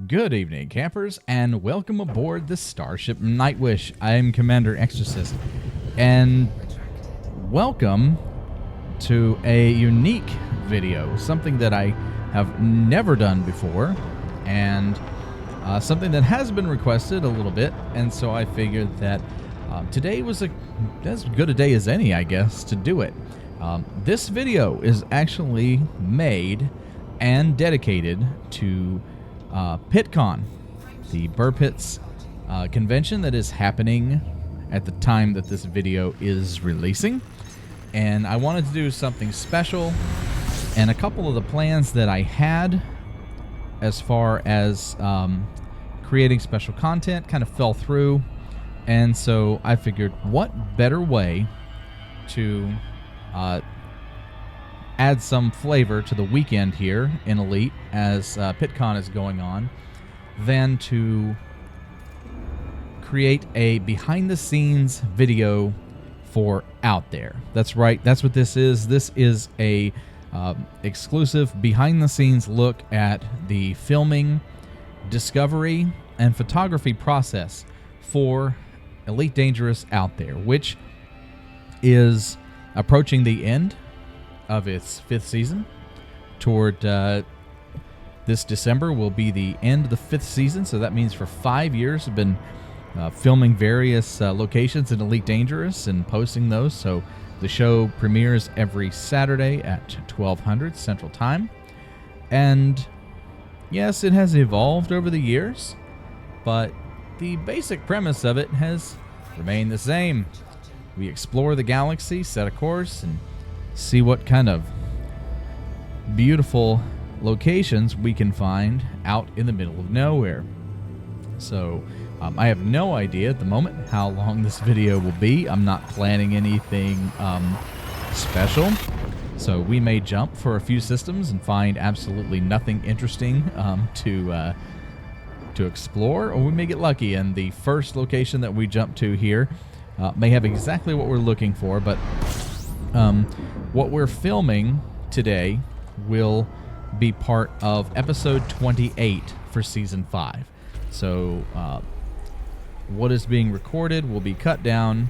Good evening, campers, and welcome aboard the Starship Nightwish. I am Commander Exorcist, and welcome to a unique video, something that I have never done before, and something that has been requested a little bit, and so I figured that today was as good a day as any, I guess, to do it. This video is actually made and dedicated to PitCon, the Burr Pits convention that is happening at the time that this video is releasing. And I wanted to do something special, and a couple of the plans that I had as far as creating special content kind of fell through. And so I figured, what better way to add some flavor to the weekend here in Elite as PitCon is going on than to create a behind-the-scenes video for Out There. That's right, that's what this is. This is a exclusive behind-the-scenes look at the filming, discovery, and photography process for Elite Dangerous Out There, which is approaching the end of its 5th season. Toward this December will be the end of the 5th season, so that means for 5 years I've been filming various locations in Elite Dangerous and posting those. So the show premieres every Saturday at 1200 Central Time. And yes, it has evolved over the years, but the basic premise of it has remained the same. We explore the galaxy, set a course, and see what kind of beautiful locations we can find out in the middle of nowhere. So I have no idea at the moment how long this video will be. I'm not planning anything special, so we may jump for a few systems and find absolutely nothing interesting to explore, or we may get lucky and the first location that we jump to here may have exactly what we're looking for. But what we're filming today will be part of episode 28 for season 5. So what is being recorded will be cut down,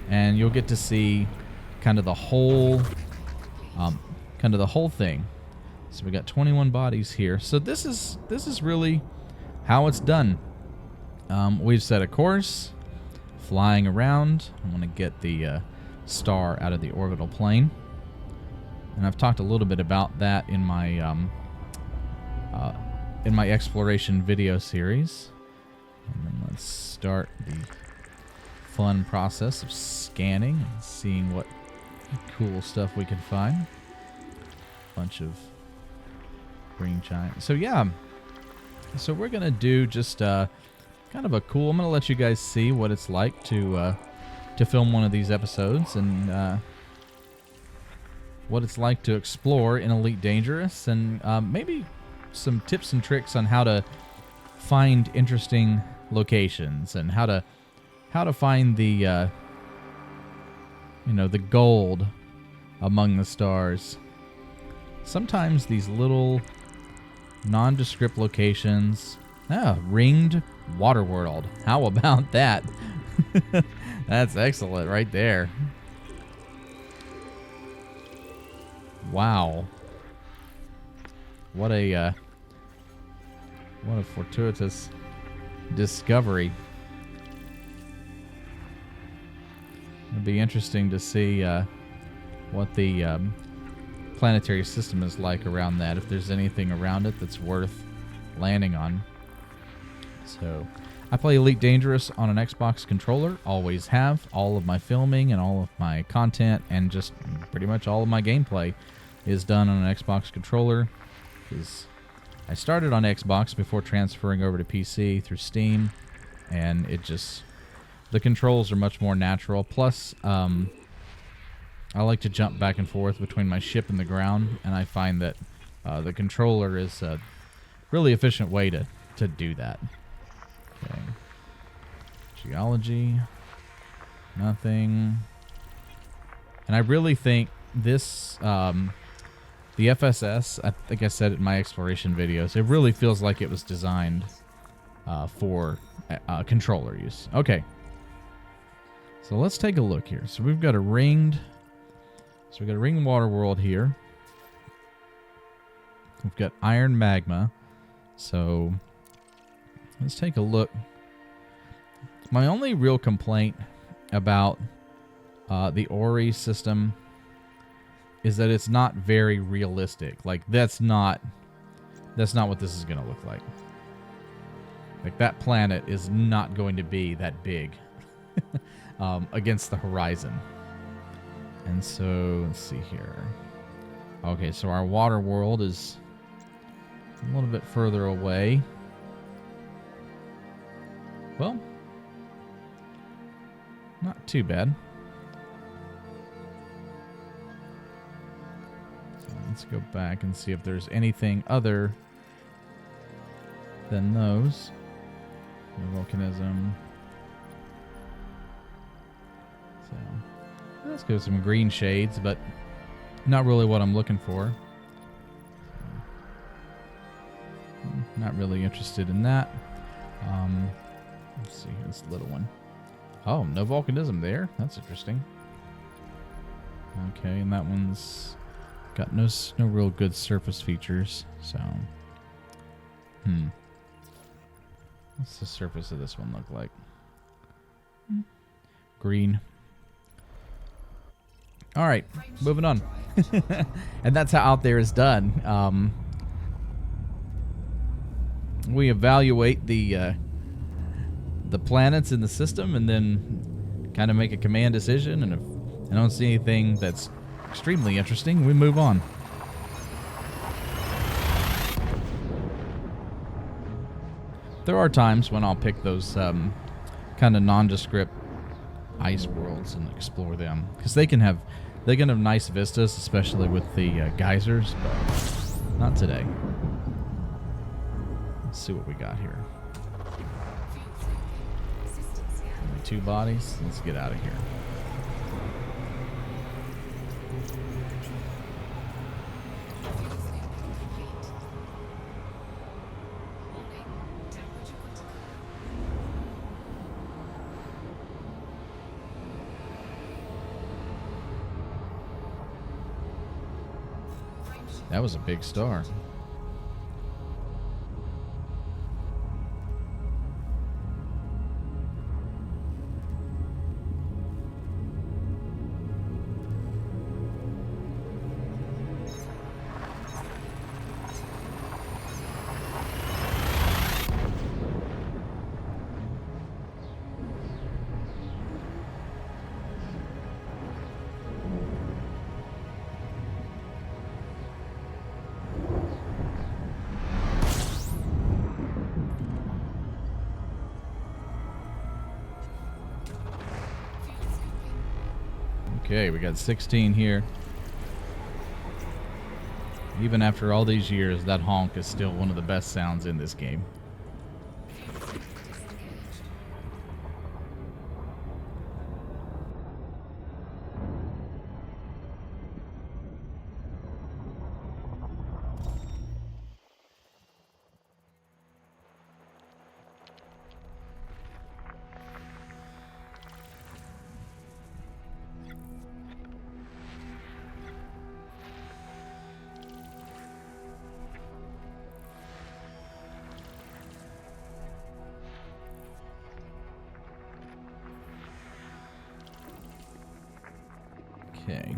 and you'll get to see kind of the whole thing. So we got 21 bodies here. So this is really how it's done. We've set a course, flying around. I want to get the star out of the orbital plane, and I've talked a little bit about that in my exploration video series. And then let's start the fun process of scanning and seeing what cool stuff we can find. Bunch of green giant. So yeah, so we're gonna do just kind of a cool. I'm gonna let you guys see what it's like to film one of these episodes, and what it's like to explore in Elite Dangerous, and maybe some tips and tricks on how to find interesting locations and how to find the the gold among the stars. Sometimes these little nondescript locations. Ringed water world. How about that? That's excellent right there. Wow. What a fortuitous discovery. It'd be interesting to see what the planetary system is like around that, if there's anything around it that's worth landing on. So I play Elite Dangerous on an Xbox controller, always have. All of my filming and all of my content and just pretty much all of my gameplay is done on an Xbox controller, because I started on Xbox before transferring over to PC through Steam, and the controls are much more natural. Plus, I like to jump back and forth between my ship and the ground, and I find that the controller is a really efficient way to do that. Okay. Geology. Nothing. And I really think this, the FSS, I think I said it in my exploration videos, it really feels like it was designed for controller use. Okay. So let's take a look here. So we've got a ringed water world here. We've got iron magma. So let's take a look. My only real complaint about the Ori system is that it's not very realistic. Like, that's not what this is going to look like. Like, that planet is not going to be that big against the horizon. And so, let's see here. Okay, so our water world is a little bit further away. Well, not too bad. So let's go back and see if there's anything other than those. No volcanism. So let's go with some green shades, but not really what I'm looking for. Not really interested in that. Let's see, this little one. Oh, no volcanism there. That's interesting. Okay, and that one's got no real good surface features. So, what's the surface of this one look like? Green. All right, moving on. And that's how Out There is done. We evaluate the planets in the system and then kind of make a command decision, and if I don't see anything that's extremely interesting, we move on. There are times when I'll pick those kind of nondescript ice worlds and explore them, because they can have nice vistas, especially with the geysers, but not today. Let's see what we got here. Only 2 bodies. Let's get out of here. That was a big star. Okay, we got 16 here. Even after all these years, that honk is still one of the best sounds in this game. Okay,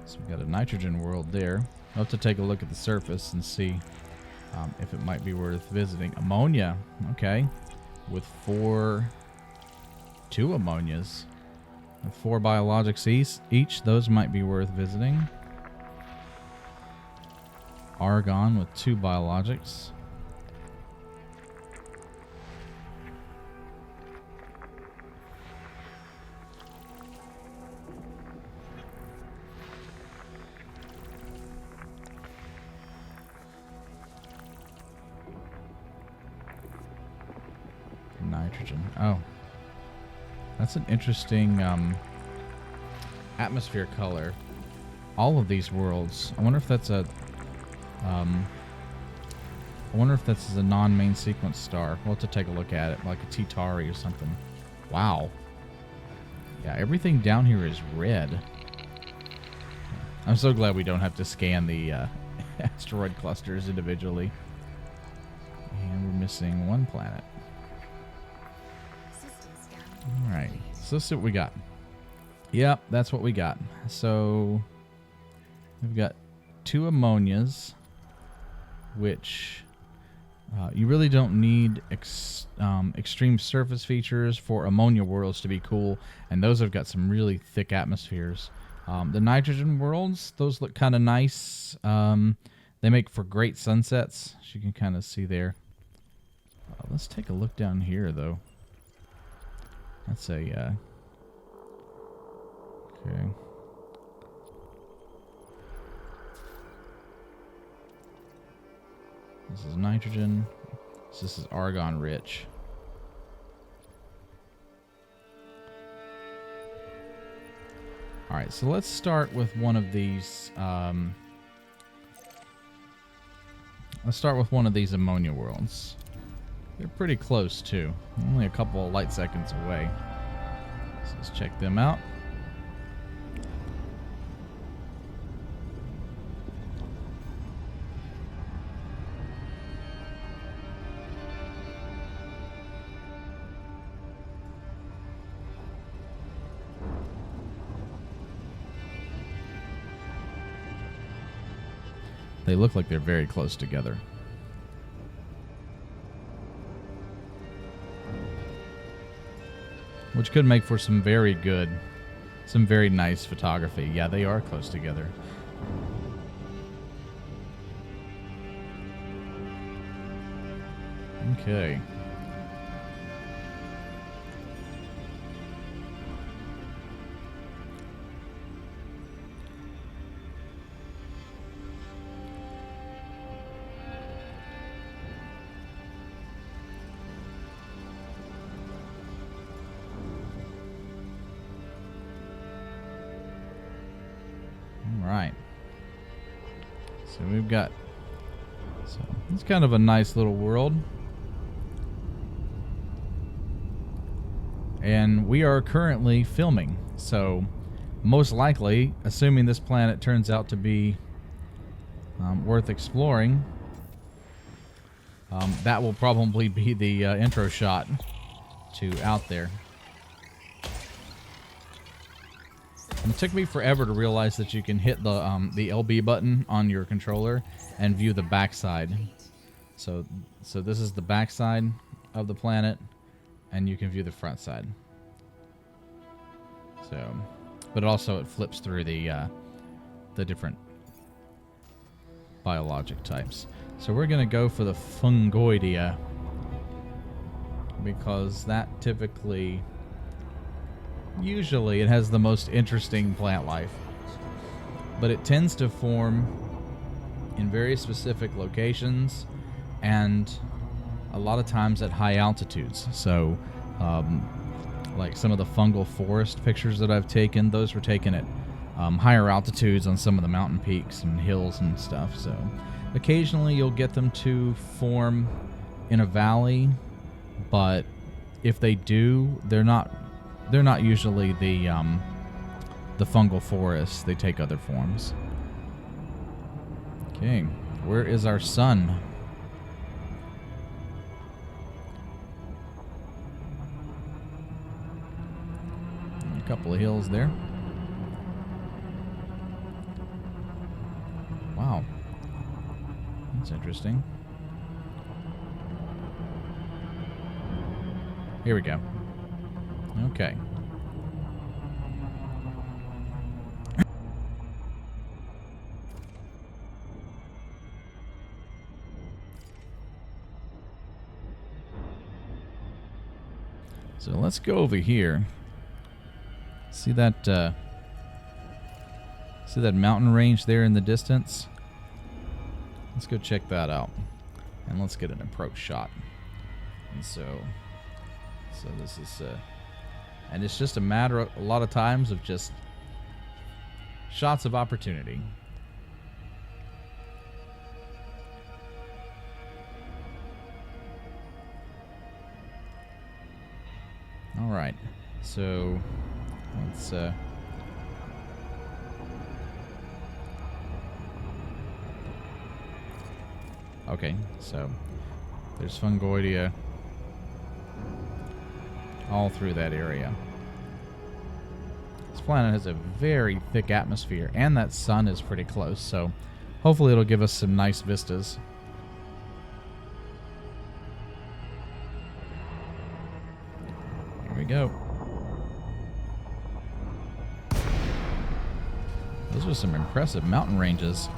so we've got a nitrogen world there. I'll have to take a look at the surface and see if it might be worth visiting. Ammonia, okay, with 2 ammonias, with 4 biologics each. Those might be worth visiting. Argon with 2 biologics. Nitrogen. Oh, that's an interesting atmosphere color. All of these worlds. I wonder if that's a I wonder if this is a non-main sequence star. We'll have to take a look at it, like a T-Tari or something. Wow. Yeah, everything down here is red. I'm so glad we don't have to scan the asteroid clusters individually. And we're missing one planet. Alright, so let's see what we got. Yep, that's what we got. So, we've got 2 ammonias, which you really don't need extreme surface features for ammonia worlds to be cool, and those have got some really thick atmospheres. The nitrogen worlds, those look kind of nice. They make for great sunsets, as you can kind of see there. Let's take a look down here, though. That's a... okay. This is nitrogen. This is argon rich. Alright, so let's start with one of these. Let's start with one of these ammonia worlds. They're pretty close, too. Only a couple of light seconds away. So let's check them out. They look like they're very close together. Which could make for some very good, some very nice photography. Yeah, they are close together. Okay. Right. So we've got, so it's kind of a nice little world. And we are currently filming. So most likely, assuming this planet turns out to be worth exploring, that will probably be the intro shot to Out There. And it took me forever to realize that you can hit the LB button on your controller and view the backside. So this is the backside of the planet, and you can view the front side. So, but also it flips through the different biologic types. So we're gonna go for the Fungoidea because that typically. Usually it has the most interesting plant life, but it tends to form in very specific locations and a lot of times at high altitudes. So like some of the fungal forest pictures that I've taken, those were taken at higher altitudes on some of the mountain peaks and hills and stuff. So occasionally you'll get them to form in a valley, but if they do, they're not usually the fungal forest. They take other forms. Okay, where is our sun? A couple of hills there. Wow, that's interesting. Here we go. Okay. So let's go over here. See that mountain range there in the distance? Let's go check that out. And let's get an approach shot. And so this is and it's just a matter of, a lot of times, of just shots of opportunity. Alright, so let's okay, so there's fungoidia all through that area. This planet has a very thick atmosphere, and that sun is pretty close, so hopefully it'll give us some nice vistas. Here we go. Those are some impressive mountain ranges.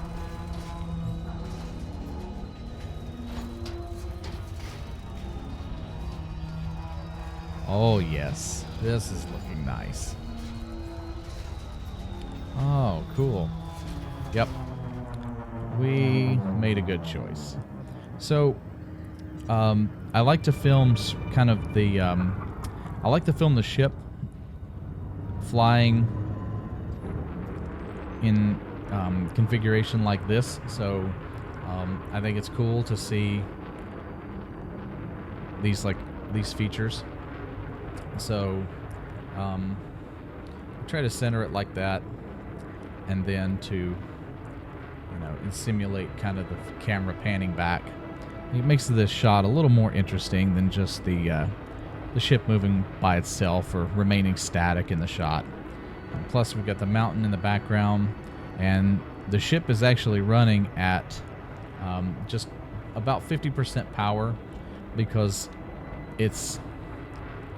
Oh yes, this is looking nice. Oh, cool. Yep. We made a good choice. So, I like to film kind of the, I like to film the ship flying in configuration like this. So, I think it's cool to see these features. So, try to center it like that, and then to, and simulate kind of the camera panning back. It makes this shot a little more interesting than just the ship moving by itself or remaining static in the shot. And plus, we've got the mountain in the background, and the ship is actually running at just about 50% power because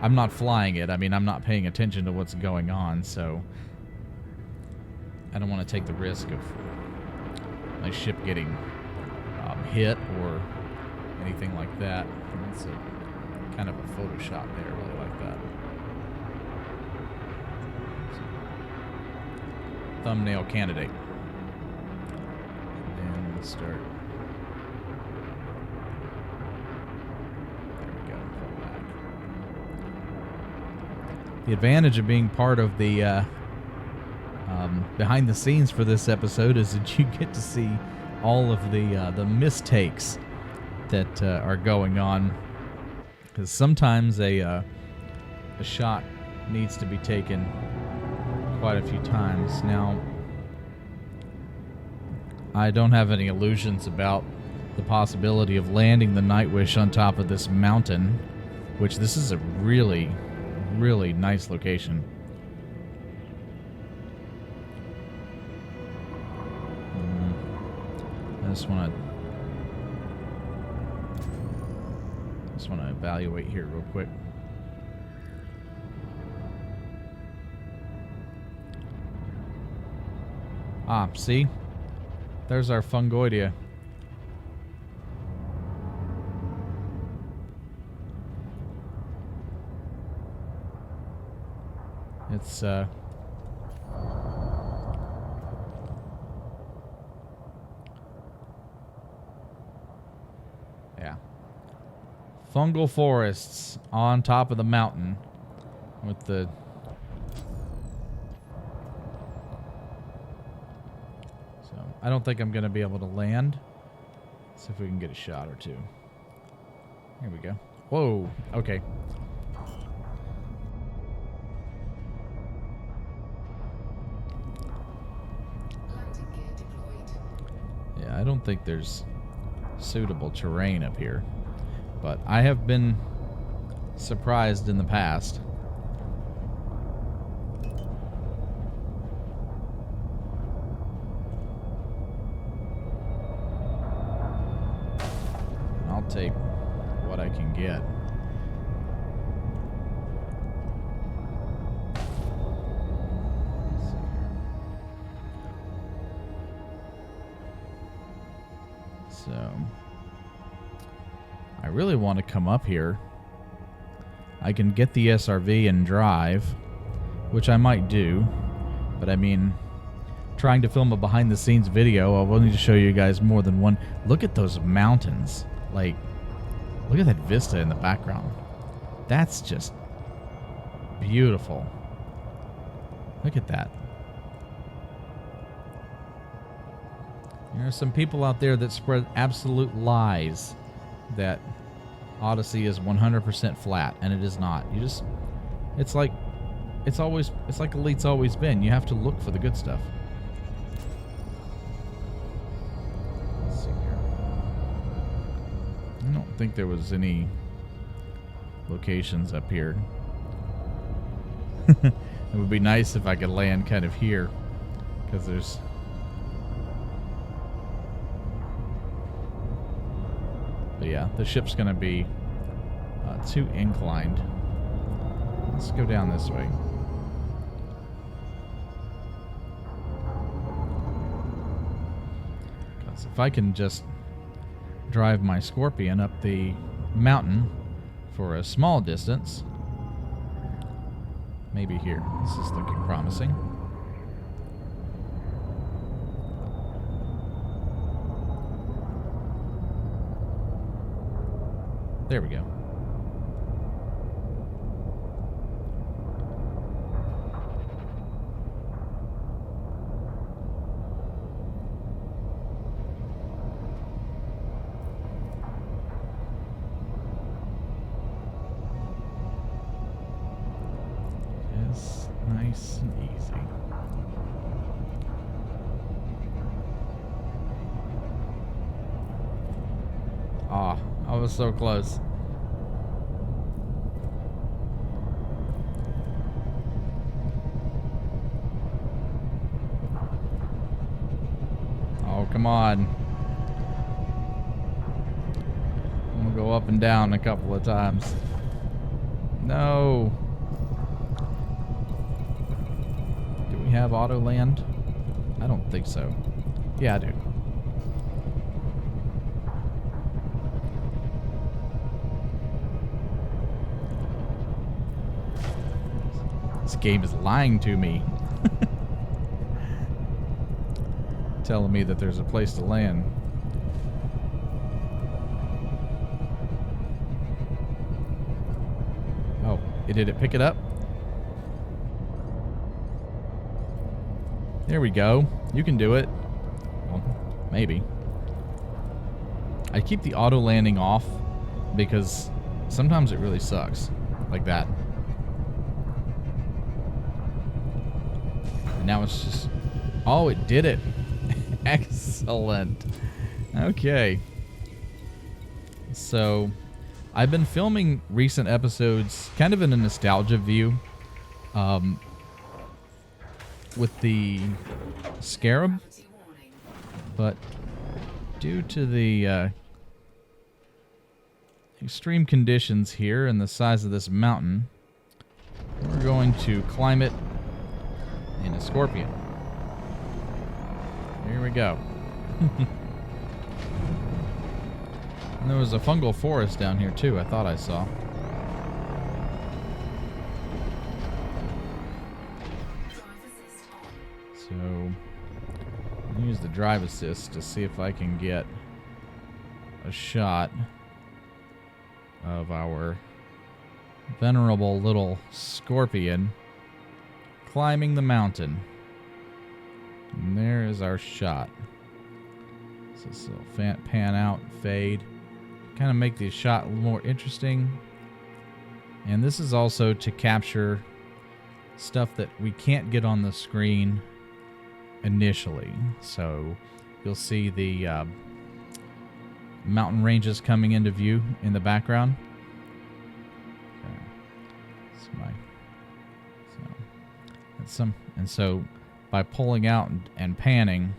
I'm not flying it. I mean, I'm not paying attention to what's going on, so I don't want to take the risk of my ship getting hit or anything like that. That's a kind of a photo shot there. I really like that. So, thumbnail candidate. And we'll start. There we go. Pull back. The advantage of being part of the behind the scenes for this episode is that you get to see all of the mistakes that are going on, because sometimes a shot needs to be taken quite a few times. Now, I don't have any illusions about the possibility of landing the Nightwish on top of this mountain, which this is a really, really nice location. I just want to evaluate here real quick. Ah, see? There's our fungoidia. It's yeah. Fungal forests on top of the mountain with the I don't think I'm going to be able to land. Let's see if we can get a shot or two. Here we go. Whoa. Okay. Yeah, I don't think there's suitable terrain up here, but I have been surprised in the past. Take what I can get. So I really want to come up here. I can get the SRV and drive, which I might do, but I mean, trying to film a behind the scenes video, I will need to show you guys more than one. Look at those mountains. Like, look at that vista in the background. That's just beautiful. Look at that. There are some people out there that spread absolute lies that Odyssey is 100% flat, and it is not. It's like Elite's always been. You have to look for the good stuff. Let's see here. I don't think there was any locations up here. It would be nice if I could land kind of here, because there's... But yeah, the ship's going to be too inclined. Let's go down this way. Because if I can just drive my Scorpion up the mountain for a small distance, maybe here. This is looking promising. There we go. Yes, nice and easy. Ah, I was so close. Oh, come on. I'm gonna go up and down a couple of times. No. Do we have auto land? I don't think so. Yeah, I do. This game is lying to me. Telling me that there's a place to land. Oh, did it pick it up? There we go. You can do it. Well, maybe. I keep the auto landing off because sometimes it really sucks. Like that. And now it's just... Oh, it did it. Excellent. Okay. So, I've been filming recent episodes kind of in a nostalgia view. With the Scarab. But due to the extreme conditions here and the size of this mountain, we're going to climb it in a Scorpion. Here we go. And there was a fungal forest down here too, I thought I saw. So, I'll use the drive assist to see if I can get a shot of our venerable little Scorpion climbing the mountain. And there is our shot. So this will pan out, fade, kind of make the shot a little more interesting. And this is also to capture stuff that we can't get on the screen initially. So you'll see the mountain ranges coming into view in the background. Okay. And so by pulling out and panning,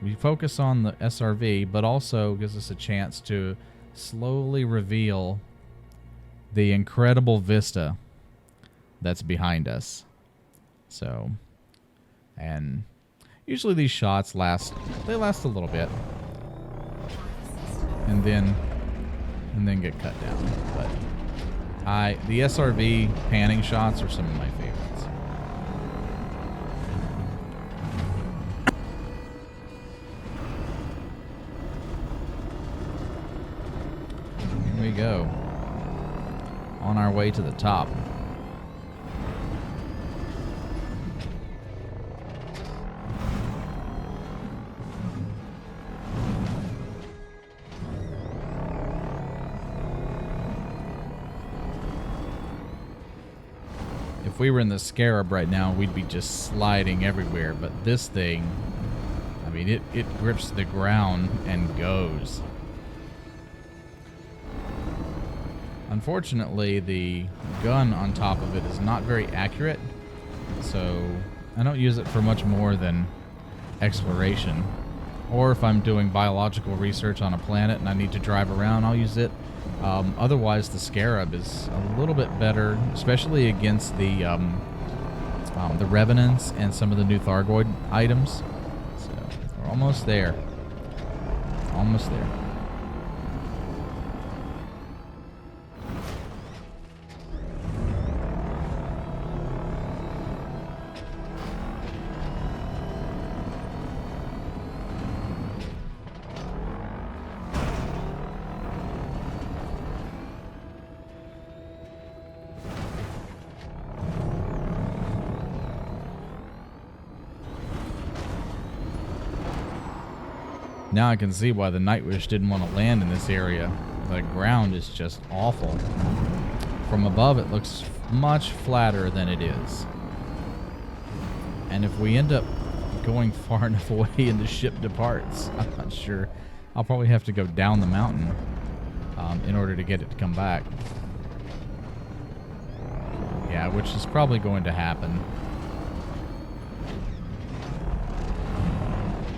we focus on the SRV, but also gives us a chance to slowly reveal the incredible vista that's behind us. So, and usually these shots last a little bit, and then get cut down. But the SRV panning shots are some of my favorites. Here we go. On our way to the top. If we were in the Scarab right now, we'd be just sliding everywhere. But this thing, I mean, it grips the ground and goes. Unfortunately, the gun on top of it is not very accurate, so I don't use it for much more than exploration. Or if I'm doing biological research on a planet and I need to drive around, I'll use it. Otherwise, the Scarab is a little bit better, especially against the Revenants and some of the new Thargoid items. So we're almost there. Almost there. Now I can see why the Nightwish didn't want to land in this area. The ground is just awful. From above, it looks much flatter than it is. And if we end up going far enough away and the ship departs, I'm not sure. I'll probably have to go down the mountain in order to get it to come back. Yeah, which is probably going to happen.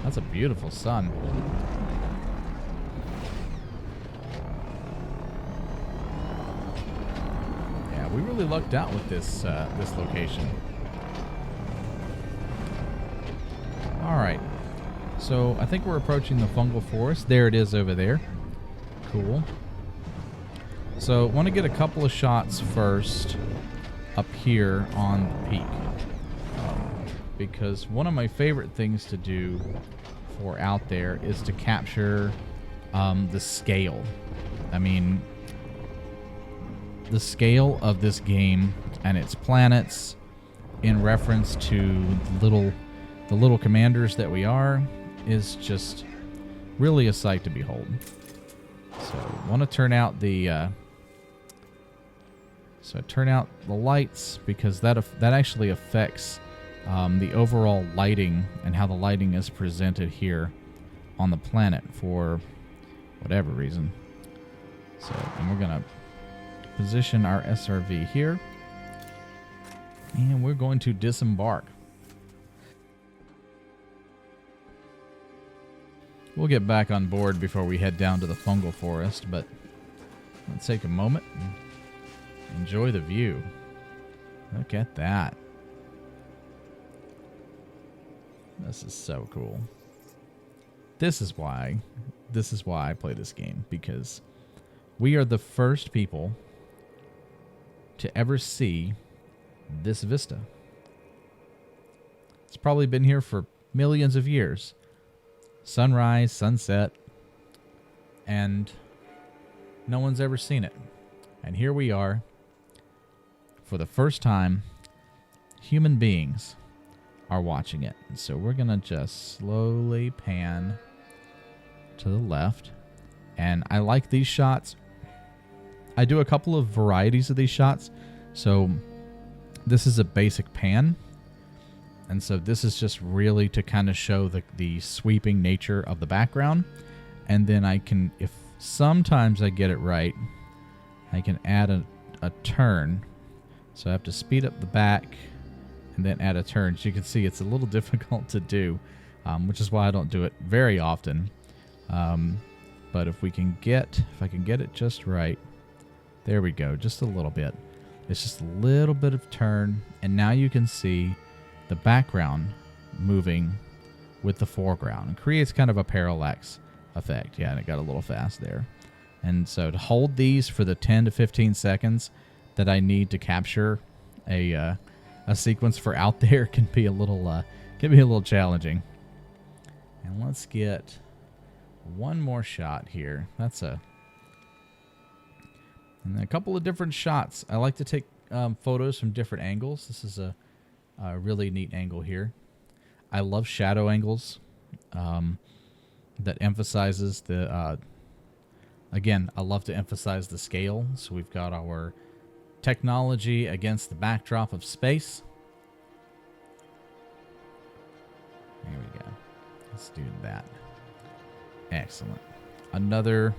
That's a beautiful sun. Yeah, we really lucked out with this this location. All right, so I think we're approaching the fungal forest. There it is over there. Cool. So I want to get a couple of shots first up here on the peak. Because one of my favorite things to do for out there is to capture the scale. I mean, the scale of this game and its planets in reference to the little commanders that we are is just really a sight to behold. So I want to turn out the lights, because that actually affects the overall lighting and how the lighting is presented here on the planet for whatever reason. So, and we're going to position our SRV here, and we're going to disembark. We'll get back on board before we head down to the fungal forest, but let's take a moment and enjoy the view. Look at that. This is so cool. This is why I play this game, because we are the first people to ever see this vista. It's probably been here for millions of years. Sunrise, sunset, and no one's ever seen it. And here we are, for the first time, human beings are watching it. So we're going to just slowly pan to the left. And I like these shots. I do a couple of varieties of these shots. So this is a basic pan. And so this is just really to kind of show the sweeping nature of the background. And then I can, if sometimes I get it right, I can add a turn. So I have to speed up the back and then add a turn. So you can see it's a little difficult to do, which is why I don't do it very often. But if I can get it just right, there we go, just a little bit. It's just a little bit of turn, and now you can see the background moving with the foreground. It creates kind of a parallax effect. Yeah, and it got a little fast there. And so to hold these for the 10 to 15 seconds that I need to capture a sequence for out there can be a little challenging. And let's get one more shot here. And a couple of different shots. I like to take photos from different angles. This is a really neat angle here. I love shadow angles that emphasizes the again, I love to emphasize the scale. So we've got our technology against the backdrop of space. There we go. Let's do that. Excellent. Another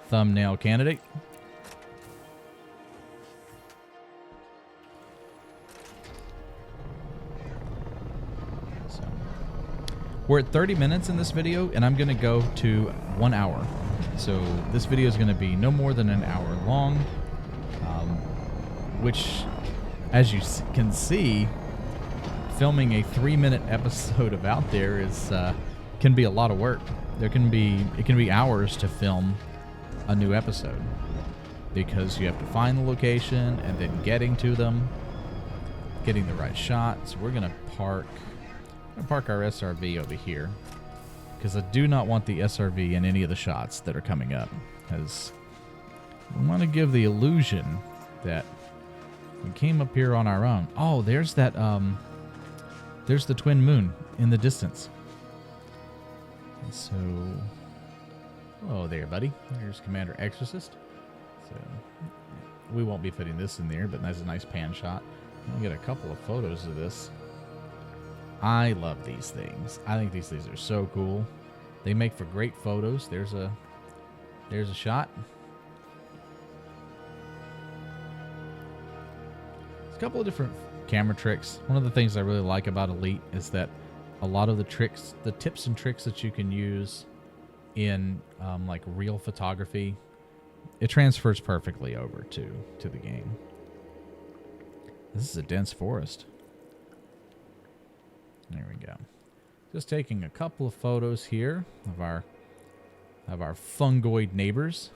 thumbnail candidate. So we're at 30 minutes in this video, and I'm going to go to 1 hour. So this video is going to be no more than an hour long, which, as you can see, filming a 3-minute episode of Out There is can be a lot of work. It can be hours to film a new episode, because you have to find the location and then getting to them, getting the right shot. So we're gonna park our SRV over here, because I do not want the SRV in any of the shots that are coming up, because we want to give the illusion that we came up here on our own. Oh, there's that there's the twin moon in the distance. So, oh, there, buddy. There's Commander Exorcist. So, we won't be putting this in there, but that's a nice pan shot. I'll get a couple of photos of this. I love these things. I think these things are so cool. They make for great photos. There's a shot. There's a couple of different camera tricks. One of the things I really like about Elite is that a lot of the tricks, the tips and tricks that you can use in like real photography, it transfers perfectly over to the game. This is a dense forest. There we go. Just taking a couple of photos here of our fungoid neighbors.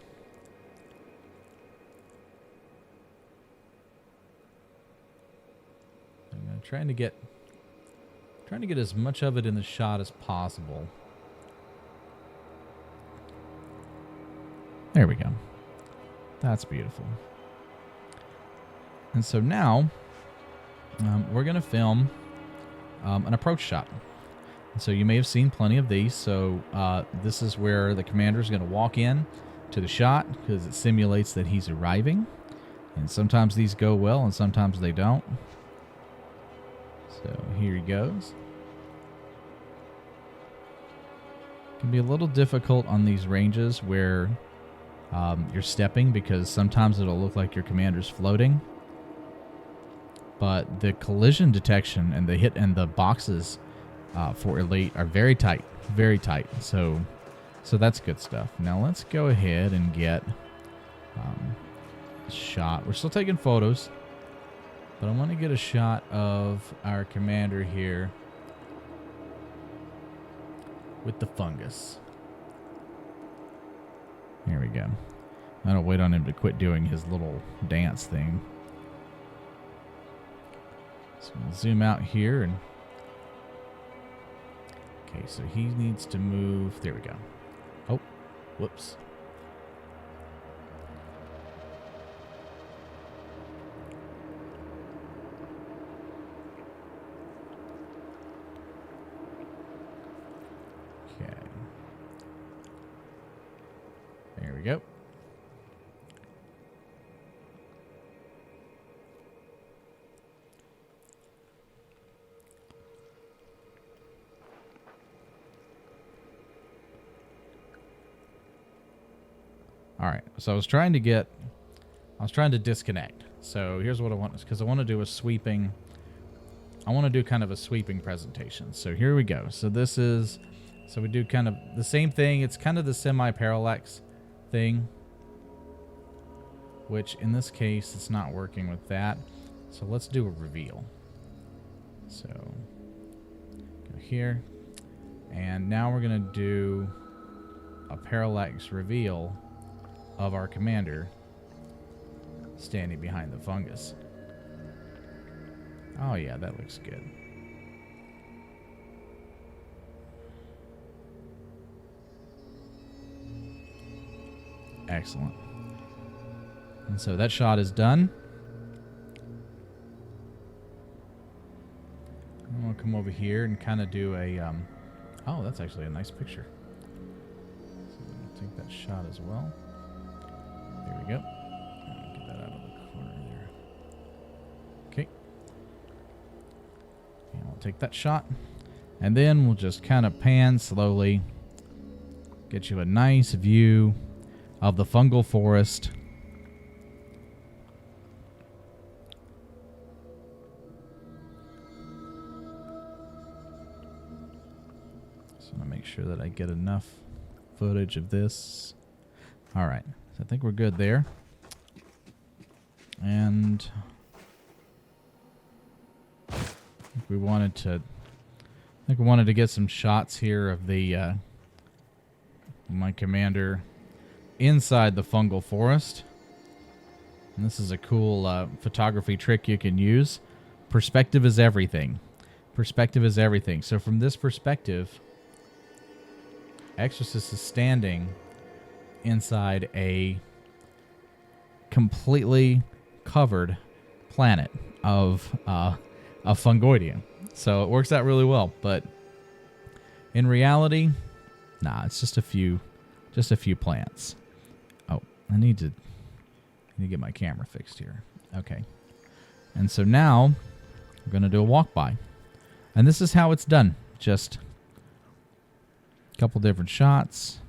I'm trying to get as much of it in the shot as possible. There we go. That's beautiful. And so now we're going to film an approach shot. And so you may have seen plenty of these. So this is where the commander is going to walk in to the shot, because it simulates that he's arriving. And sometimes these go well and sometimes they don't. So here he goes. It can be a little difficult on these ranges where you're stepping, because sometimes it'll look like your commander's floating. But the collision detection and the hit and the boxes for Elite are very tight, very tight. So that's good stuff. Now let's go ahead and get a shot. We're still taking photos, but I want to get a shot of our commander here with the fungus. Here we go. I don't wait on him to quit doing his little dance thing. So we'll zoom out here and okay, so he needs to move. There we go. Oh, whoops. Okay. There we go. All right, so I was trying to disconnect. So here's what I want, because I want to do kind of a sweeping presentation. So here we go. So we do kind of the same thing. It's kind of the semi-parallax thing, which in this case, it's not working with that. So let's do a reveal. So go here, and now we're going to do a parallax reveal of our commander standing behind the fungus. Oh yeah, that looks good. Excellent. And so that shot is done. I'm gonna come over here and kind of do a oh, that's actually a nice picture. So we'll take that shot as well. There we go. Get that out of the take that shot. And then we'll just kind of pan slowly. Get you a nice view of the fungal forest. So I make sure that I get enough footage of this. All right, so I think we're good there. And we wanted to get some shots here of the my commander inside the fungal forest. And this is a cool photography trick you can use. Perspective is everything. Perspective is everything. So from this perspective, Exorcist is standing inside a completely covered planet of Fungoidium. So it works out really well, but in reality, nah, it's just a few plants. Oh, I need to get my camera fixed here. Okay. And so now we're going to do a walk by. And this is how it's done. Just a couple different shots,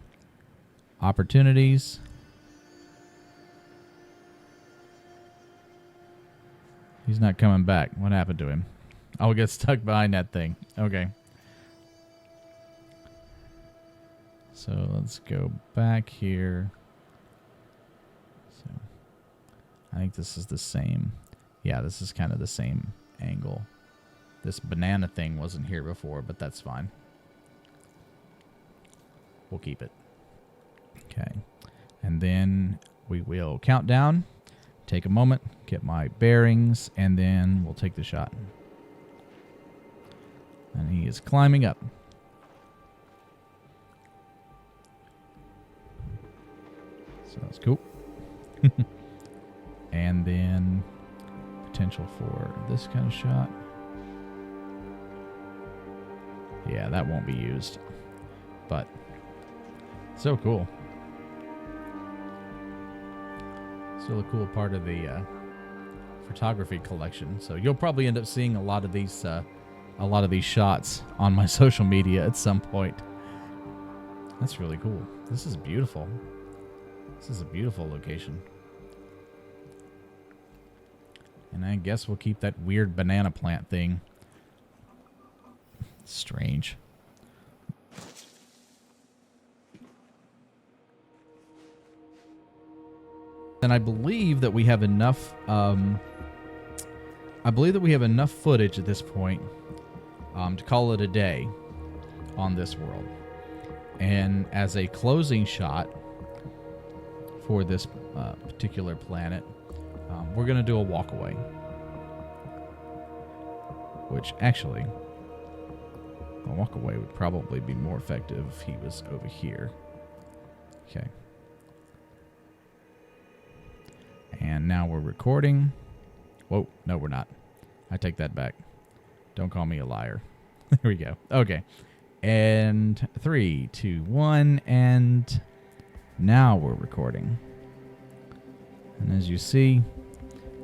opportunities. He's not coming back. What happened to him? I'll get stuck behind that thing. Okay. So let's go back here. So I think this is the same. Yeah, this is kind of the same angle. This banana thing wasn't here before, but that's fine. We'll keep it. Okay. And then we will count down, take a moment, get my bearings, and then we'll take the shot. And he is climbing up. So that's cool. And then potential for this kind of shot. Yeah, that won't be used. But so cool. Still a cool part of the photography collection. So you'll probably end up seeing a lot of these shots on my social media at some point. That's really cool. This is beautiful. This is a beautiful location. And I guess we'll keep that weird banana plant thing. Strange. And I believe that we have enough footage at this point to call it a day on this world. And as a closing shot for this particular planet, we're going to do a walkaway. Which actually, a walkaway would probably be more effective if he was over here. Okay. And now we're recording. Whoa, no, we're not. I take that back. Don't call me a liar. There we go. Okay. And 3, 2, 1, and now we're recording. And as you see,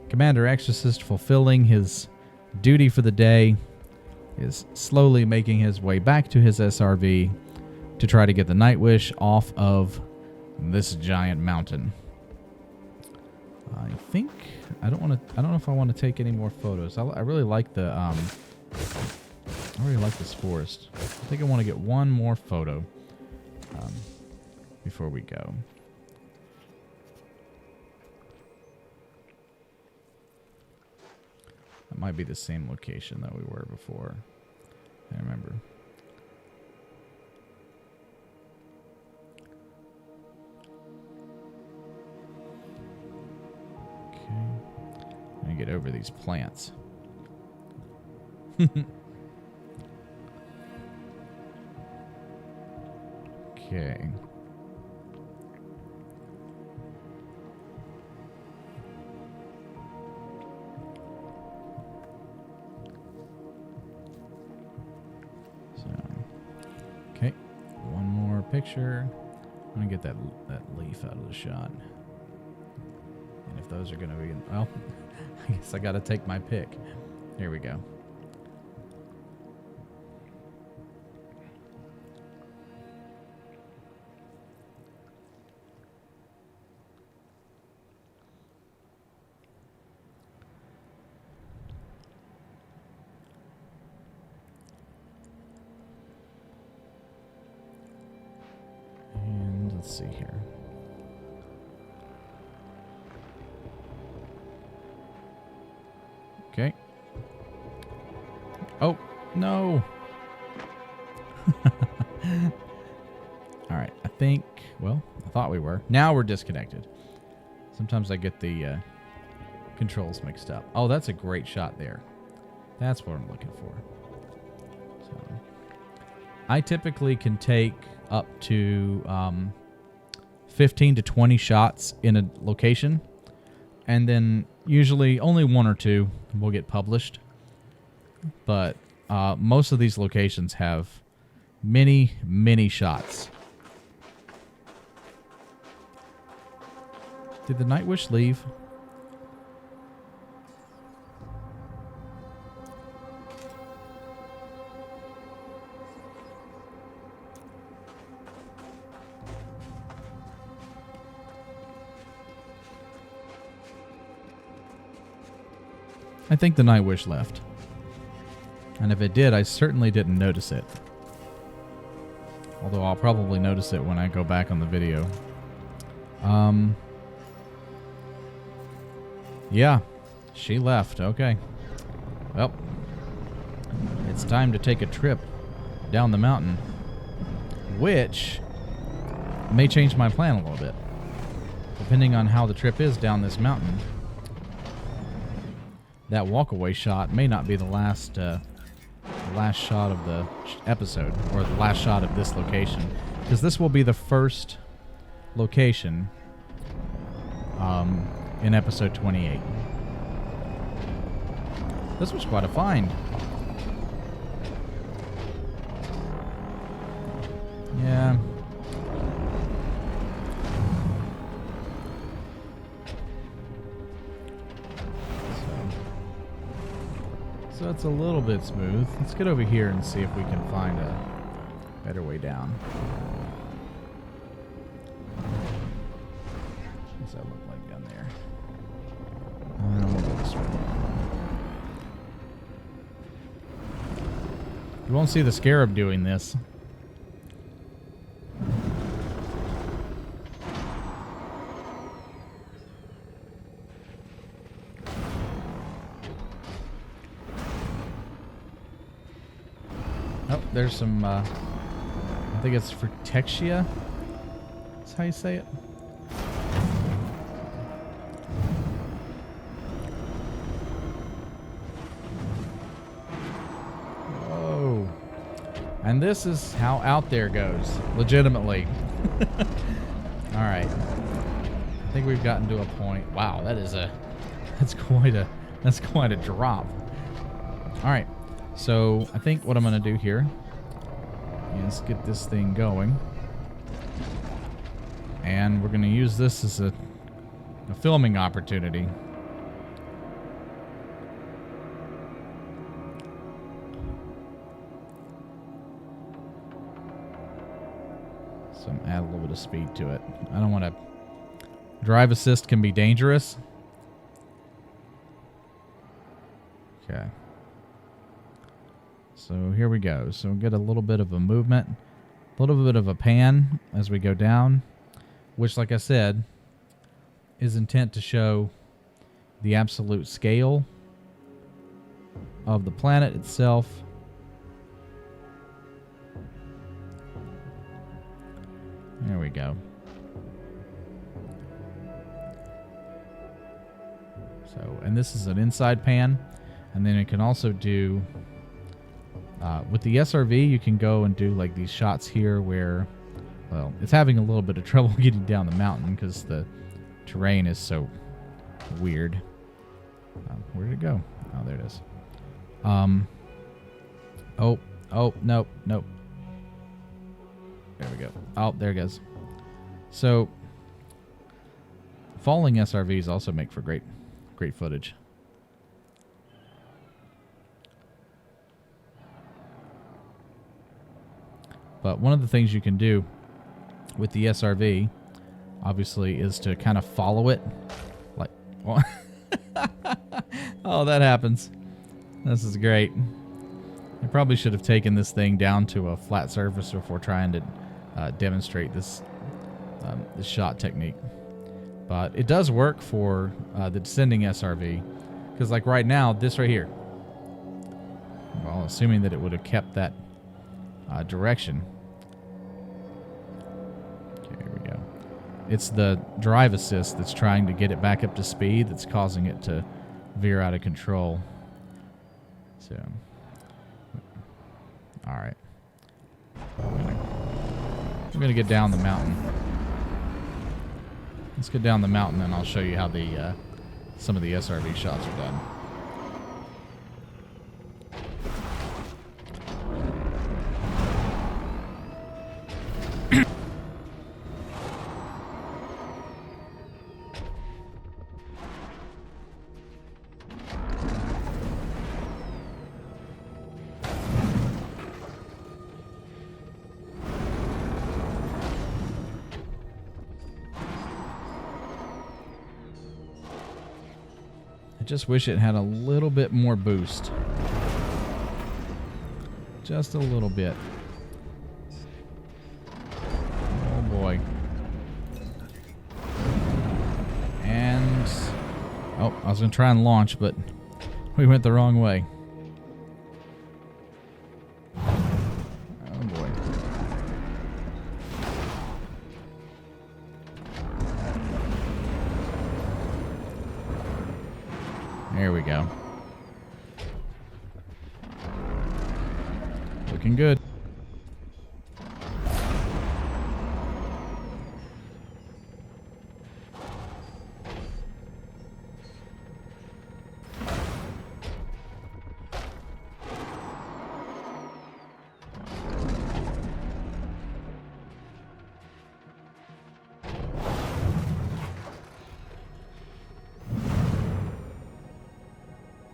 Commander Exorcist, fulfilling his duty for the day, is slowly making his way back to his SRV to try to get the Nightwish off of this giant mountain. I think I don't know if I want to take any more photos. I really like the I really like this forest. I think I want to get one more photo before we go. That might be the same location that we were before. I remember. I'm gonna get over these plants. Okay. So, okay, one more picture. I'm gonna get that leaf out of the shot. And if those are gonna be, well, I guess I gotta take my pick. Here we go. Let's see here. Okay. Oh, no. Alright, I think... Well, I thought we were. Now we're disconnected. Sometimes I get the controls mixed up. Oh, that's a great shot there. That's what I'm looking for. So, I typically can take up to 15 to 20 shots in a location. And then usually only one or two will get published. But most of these locations have many, many shots. Did the Nightwish leave? I think the Nightwish left. And if it did, I certainly didn't notice it. Although I'll probably notice it when I go back on the video. Yeah, she left. Okay. Well, it's time to take a trip down the mountain, which may change my plan a little bit, depending on how the trip is down this mountain. That walkaway shot may not be the last shot of the episode, or the last shot of this location, because this will be the first location in episode 28. This was quite a find. Yeah. So it's a little bit smooth. Let's get over here and see if we can find a better way down. What does that look like down there? I don't want to go this way. You won't see the Scarab doing this. Oh, there's some, I think it's Frutexia. That's how you say it. Whoa. And this is how out there goes, legitimately. All right. I think we've gotten to a point. Wow, that's quite a drop. All right. So I think what I'm going to do here is get this thing going. And we're going to use this as a filming opportunity. So I'm add a little bit of speed to it. I don't want to... Drive assist can be dangerous. Okay. So here we go. So we'll get a little bit of a movement, a little bit of a pan as we go down, which, like I said, is intent to show the absolute scale of the planet itself. There we go. So, and this is an inside pan, and then it can also do... with the SRV, you can go and do like these shots here where, well, it's having a little bit of trouble getting down the mountain because the terrain is so weird. Where did it go? Oh, there it is. Oh, nope. There we go. Oh, there it goes. So, falling SRVs also make for great footage. But one of the things you can do with the SRV, obviously, is to kind of follow it. Like, well, oh, that happens. This is great. I probably should have taken this thing down to a flat surface before trying to demonstrate this the shot technique. But it does work for the descending SRV. Because like right now, this right here. Well, assuming that it would have kept that direction. Okay, here we go. It's the drive assist that's trying to get it back up to speed that's causing it to veer out of control. So, all right. I'm going to get down the mountain. Let's get down the mountain and I'll show you how the some of the SRV shots are done. Just wish it had a little bit more boost. Just a little bit. Oh boy. And... oh, I was going to try and launch, but we went the wrong way. Oh boy. There we go. Looking good.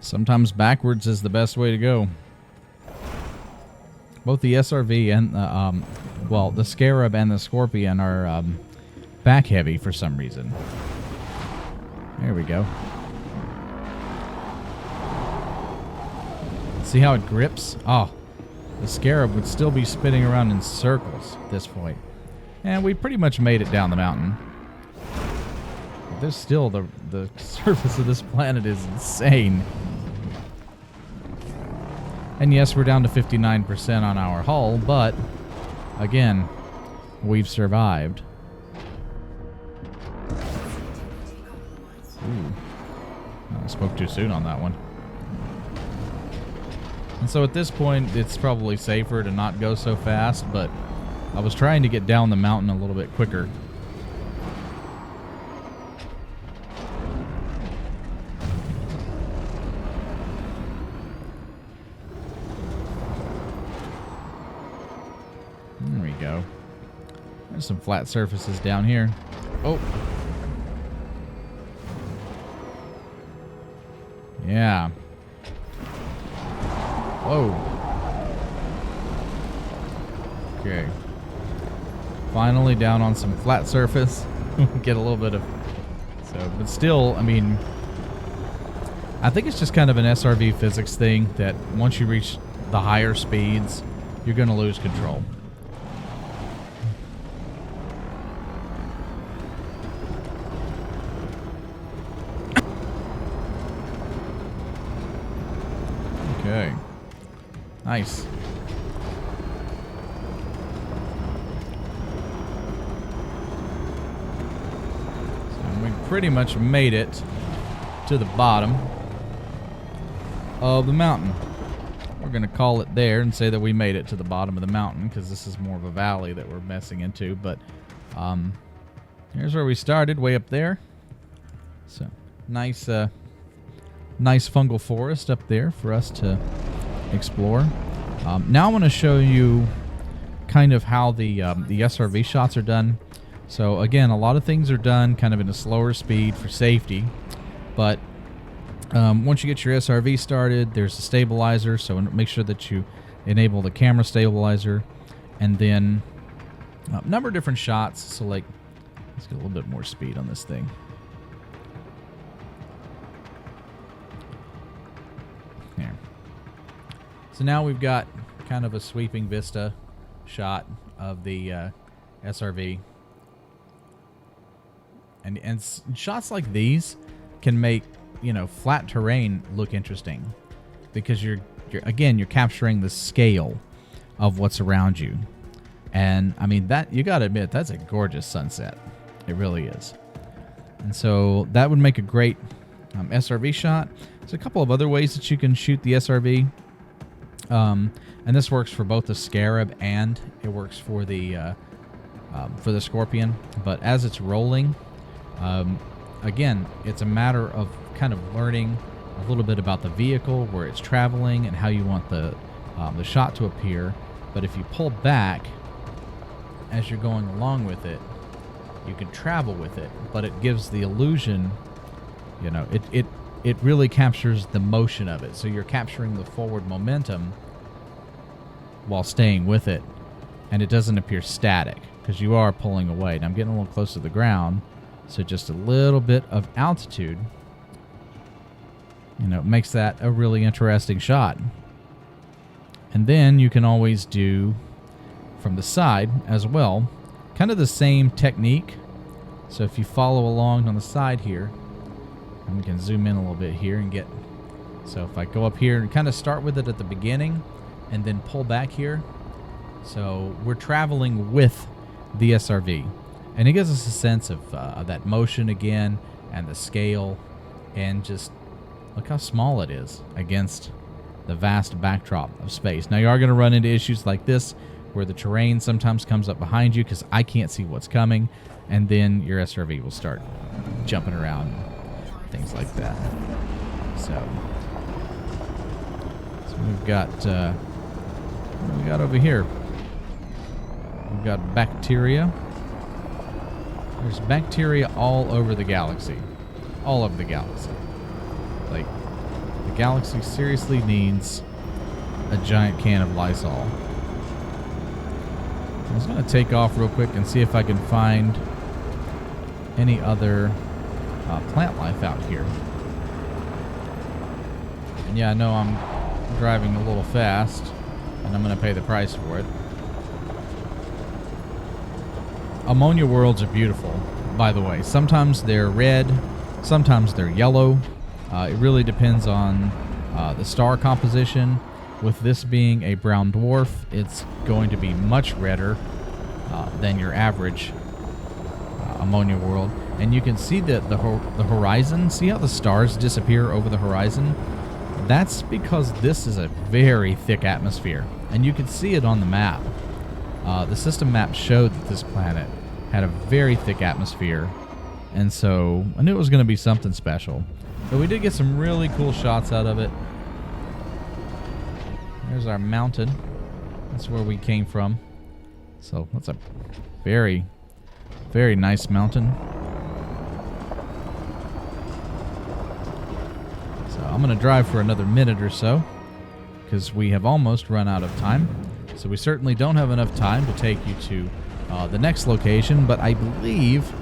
Sometimes backwards is the best way to go. Both the SRV and well, the Scarab and the Scorpion are back heavy for some reason. There we go. See how it grips? Oh, the Scarab would still be spinning around in circles at this point. And we pretty much made it down the mountain. But there's still the surface of this planet is insane. And yes, we're down to 59% on our hull, but again, we've survived. Ooh. I spoke too soon on that one. And so at this point, it's probably safer to not go so fast, but I was trying to get down the mountain a little bit quicker. There we go. There's some flat surfaces down here. Oh. Yeah. Whoa. Okay. Finally down on some flat surface. Get a little bit of... so, but still, I mean... I think it's just kind of an SRV physics thing that once you reach the higher speeds, you're going to lose control. Okay. Nice. So we pretty much made it to the bottom of the mountain. We're going to call it there and say that we made it to the bottom of the mountain because this is more of a valley that we're messing into. But here's where we started, way up there. So nice nice fungal forest up there for us to explore. Now I want to show you kind of how the SRV shots are done. So again, a lot of things are done kind of in a slower speed for safety, but once you get your SRV started, there's a stabilizer, so make sure that you enable the camera stabilizer, and then a number of different shots. So like, let's get a little bit more speed on this thing. There. So now we've got kind of a sweeping vista shot of the SRV. And shots like these can make, flat terrain look interesting because you're capturing the scale of what's around you. And I mean, that, you got to admit, that's a gorgeous sunset. It really is. And so that would make a great SRV shot. There's a couple of other ways that you can shoot the SRV. And this works for both the Scarab and it works for the Scorpion. But as it's rolling, again, it's a matter of kind of learning a little bit about the vehicle, where it's traveling, and how you want the shot to appear. But if you pull back as you're going along with it, you can travel with it, but it gives the illusion, it really captures the motion of it. So you're capturing the forward momentum while staying with it, and it doesn't appear static because you are pulling away. And I'm getting a little close to the ground, so just a little bit of altitude, makes that a really interesting shot. And then you can always do from the side as well, kind of the same technique. So if you follow along on the side here, and we can zoom in a little bit here and get, so if I go up here and kind of start with it at the beginning and then pull back here, so we're traveling with the SRV, and it gives us a sense of that motion again, and the scale, and just look how small it is against the vast backdrop of space. Now you are going to run into issues like this, where the terrain sometimes comes up behind you because I can't see what's coming, and then your SRV will start jumping around, things like that. So we've got what we got over here. We've got bacteria. There's bacteria all over the galaxy. All over the galaxy. Like, the galaxy seriously needs a giant can of Lysol. I was going to take off real quick and see if I can find any other plant life out here. And yeah, I know I'm driving a little fast, and I'm going to pay the price for it. Ammonia worlds are beautiful, by the way. Sometimes they're red, sometimes they're yellow. It really depends on the star composition. With this being a brown dwarf, it's going to be much redder than your average ammonia world. And you can see the horizon. See how the stars disappear over the horizon? That's because this is a very thick atmosphere, and you can see it on the map. The system map showed that this planet had a very thick atmosphere, and so I knew it was going to be something special. But we did get some really cool shots out of it. There's our mountain. That's where we came from. So that's a very, very nice mountain. So I'm going to drive for another minute or so, because we have almost run out of time. So we certainly don't have enough time to take you to the next location, but I believe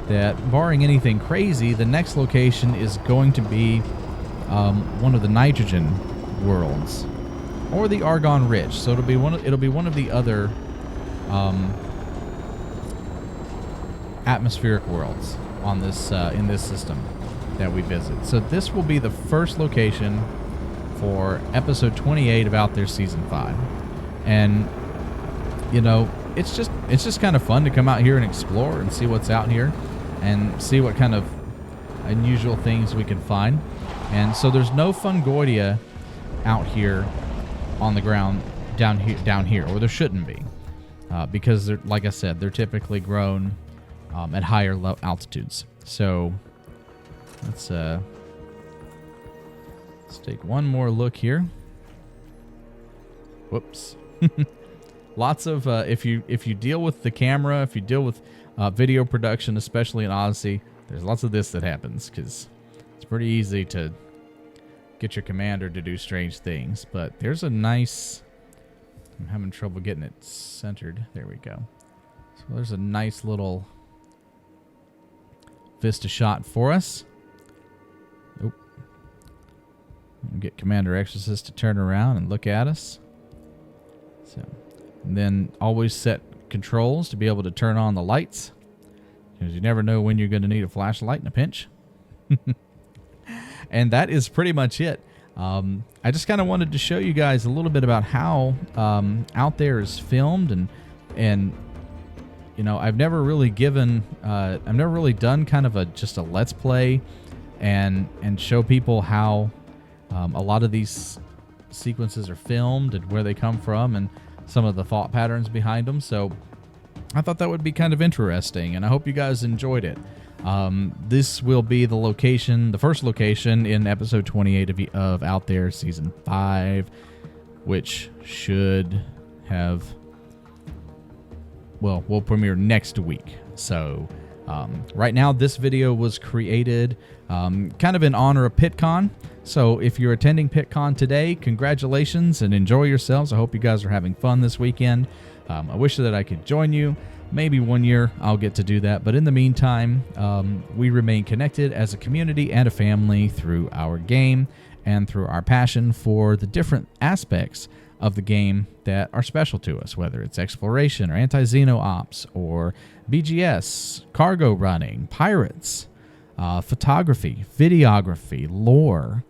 that, barring anything crazy, the next location is going to be one of the nitrogen worlds, or the Argon Ridge. So it'll be one of the other atmospheric worlds on this in this system that we visit. So this will be the first location for episode 28 of Out There Season 5. And it's just kind of fun to come out here and explore and see what's out here and see what kind of unusual things we can find. And so there's no Fungoidia out here on the ground down here, or there shouldn't be, because they're, like I said, they're typically grown at higher altitudes. So let's take one more look here. Whoops. Lots of if you deal with the camera, if you deal with video production, especially in Odyssey, there's lots of this that happens, because it's pretty easy to get your commander to do strange things. But there's a nice, I'm having trouble getting it centered. There we go. So there's a nice little vista shot for us. Oop. Get Commander Exorcist to turn around and look at us. So, and then always set controls to be able to turn on the lights. because you never know when you're going to need a flashlight in a pinch. And that is pretty much it. I just kind of wanted to show you guys a little bit about how Out There is filmed, and you know, I've never really done kind of just a let's play and show people how a lot of these sequences are filmed and where they come from and some of the thought patterns behind them. So I thought that would be kind of interesting, and I hope you guys enjoyed it. This will be the first location in episode 28 of Out There Season 5, which should have, well, will premiere next week. So right now, this video was created kind of in honor of PitCon. So if you're attending PitCon today, congratulations and enjoy yourselves. I hope you guys are having fun this weekend. I wish that I could join you. Maybe one year I'll get to do that. But in the meantime, we remain connected as a community and a family through our game and through our passion for the different aspects of the game that are special to us, whether it's exploration or anti-Xeno ops or BGS, cargo running, pirates, photography, videography, lore.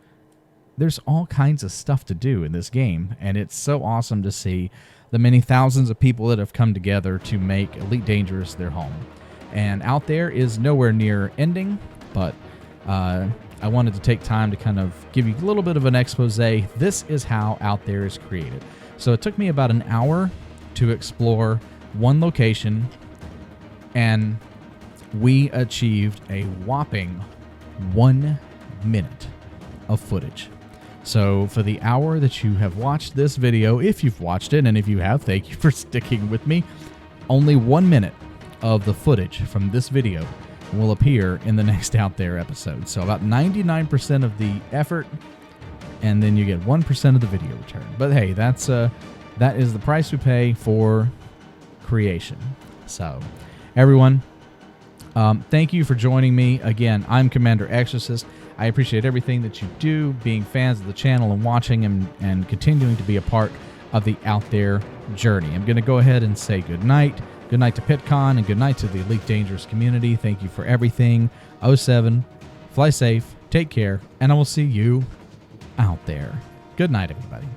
There's all kinds of stuff to do in this game, and it's so awesome to see the many thousands of people that have come together to make Elite Dangerous their home. And Out There is nowhere near ending, but I wanted to take time to kind of give you a little bit of an expose. This is how Out There is created. So it took me about an hour to explore one location, and we achieved a whopping 1 minute of footage. So for the hour that you have watched this video, if you've watched it, and if you have, thank you for sticking with me, only 1 minute of the footage from this video will appear in the next Out There episode. So about 99% of the effort, and then you get 1% of the video return. But hey, that is the price we pay for creation. So everyone, thank you for joining me. Again, I'm Commander Exorcist. I appreciate everything that you do, being fans of the channel and watching and continuing to be a part of the Out There journey. I'm going to go ahead and say good night. Good night to PitCon, and good night to the Elite Dangerous community. Thank you for everything. 07, fly safe, take care, and I will see you out there. Good night, everybody.